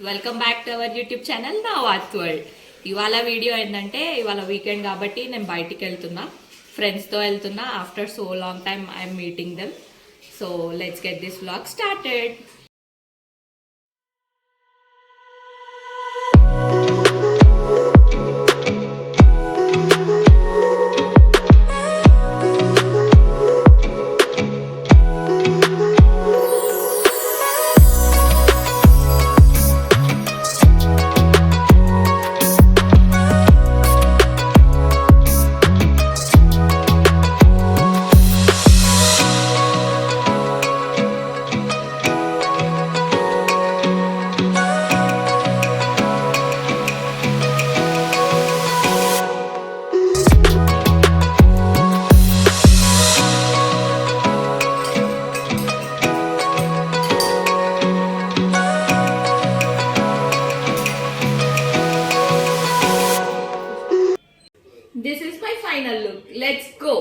Welcome back to our YouTube channel నా వాత్ world. ఇవాళ video ఏంటంటే ఇవాళ వీకెండ్ కాబట్టి నేను బయటికి వెళ్తున్నా, ఫ్రెండ్స్తో వెళ్తున్నా. After so long time I'm meeting them. So let's get this vlog started. This is my final look. Let's go.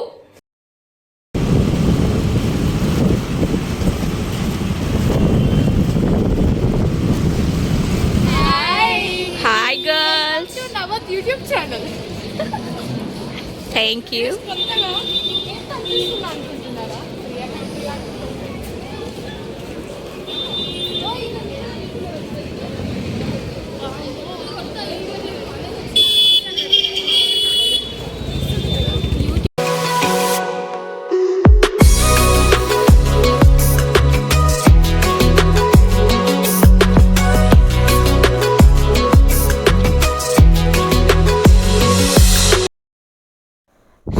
Hi girls. To our YouTube channel. Thank you. కొత్తగా ఏం కనిపిస్తుంది అనుకుంటున్నారా?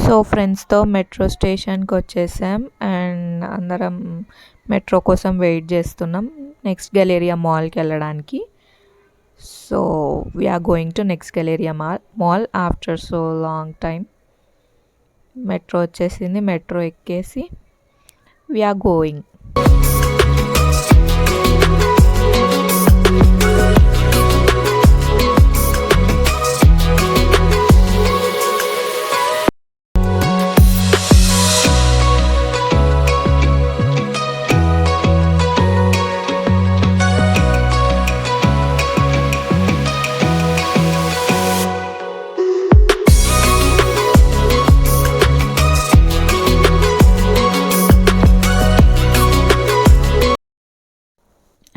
సో ఫ్రెండ్స్తో మెట్రో స్టేషన్కి వచ్చేసాం అండ్ అందరం metro కోసం wait చేస్తున్నాం నెక్స్ట్ గెలేరియా మాల్కి వెళ్ళడానికి. So we are going to next Galleria mall after so long time. Metro వచ్చేసింది, మెట్రో ఎక్కేసి we are going.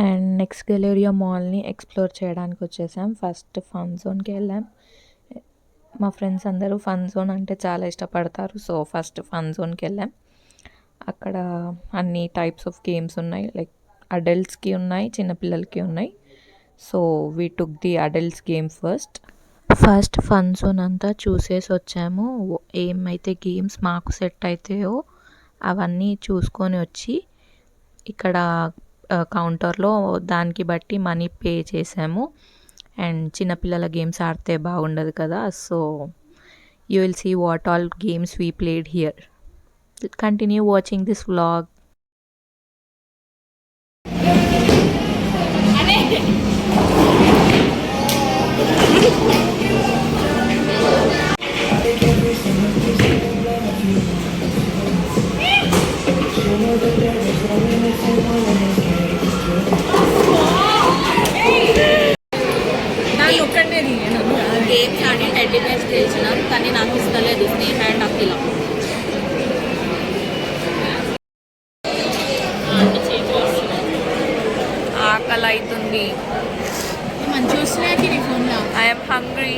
And next Galleria మాల్ని ఎక్స్ప్లోర్ చేయడానికి వచ్చేసాం. ఫస్ట్ ఫన్ జోన్కి వెళ్ళాం. మా ఫ్రెండ్స్ అందరూ ఫన్ జోన్ అంటే చాలా ఇష్టపడతారు. సో ఫస్ట్ ఫన్ జోన్కి వెళ్ళాం. అక్కడ అన్ని టైప్స్ ఆఫ్ గేమ్స్ ఉన్నాయి, లైక్ అడల్ట్స్కి ఉన్నాయి, చిన్నపిల్లలకి ఉన్నాయి. So we took the adults game first fun zone అంతా చూసేసి వచ్చాము. ఏమైతే గేమ్స్ మాకు సెట్ అవుతాయో అవన్నీ చూసుకొని వచ్చి ఇక్కడ కౌంటర్లో దానికి బట్టి మనీ పే చేసాము. అండ్ చిన్నపిల్లల గేమ్స్ ఆడితే బాగుండదు కదా. So you will see what all games we played here. Continue watching this vlog. Games ఆడి అడ్వర్టైజ్ చేసినాం కానీ నాకు ఇస్తలేదు స్నేహ అండ్ అఖిల. ఆకలి అవుతుంది. మంచిగా వస్తున్నాయి నీ ఫోన్లో. I'm hungry.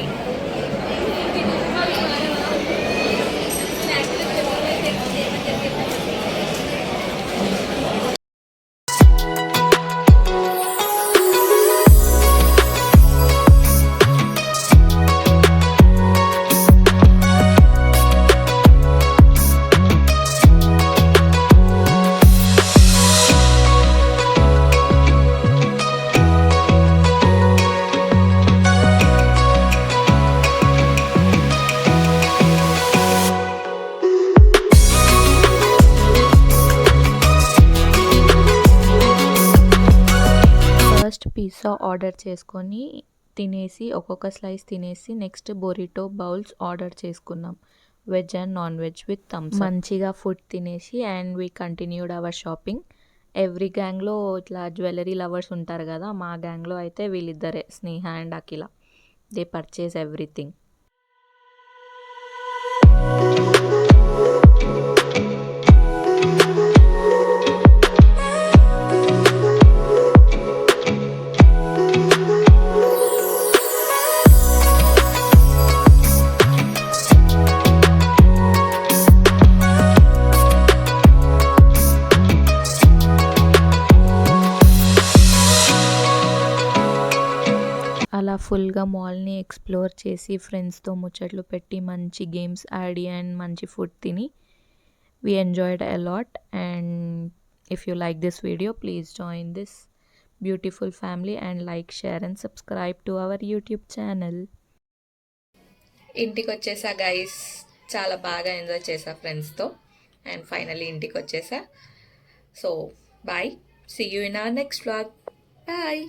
పిజ్జా ఆర్డర్ చేసుకొని తినేసి ఒక్కొక్క స్లైస్ తినేసి నెక్స్ట్ బొరిటో బౌల్స్ ఆర్డర్ చేసుకున్నాం. Veg and non veg with Thums. మంచిగా ఫుడ్ తినేసి and we continued our shopping. Every గ్యాంగ్లో ఇట్లా జ్యువెలరీ లవర్స్ ఉంటారు కదా, మా గ్యాంగ్లో అయితే వీళ్ళిద్దరే, Sneha and Akhila. They purchase everything. అలా ఫుల్గా మాల్ని ఎక్స్ప్లోర్ చేసి ఫ్రెండ్స్తో ముచ్చట్లు పెట్టి మంచి గేమ్స్ ఆడి అండ్ మంచి ఫుడ్ తిని we enjoyed a lot. And if you like this video, please join this beautiful family and like, share and subscribe to our YouTube channel. ఇంటికి వచ్చేసా గైస్, చాలా బాగా ఎంజాయ్ చేసా ఫ్రెండ్స్తో. అండ్ ఫైనల్లీ ఇంటికి వచ్చేసా. So bye, see you in our next vlog. Bye.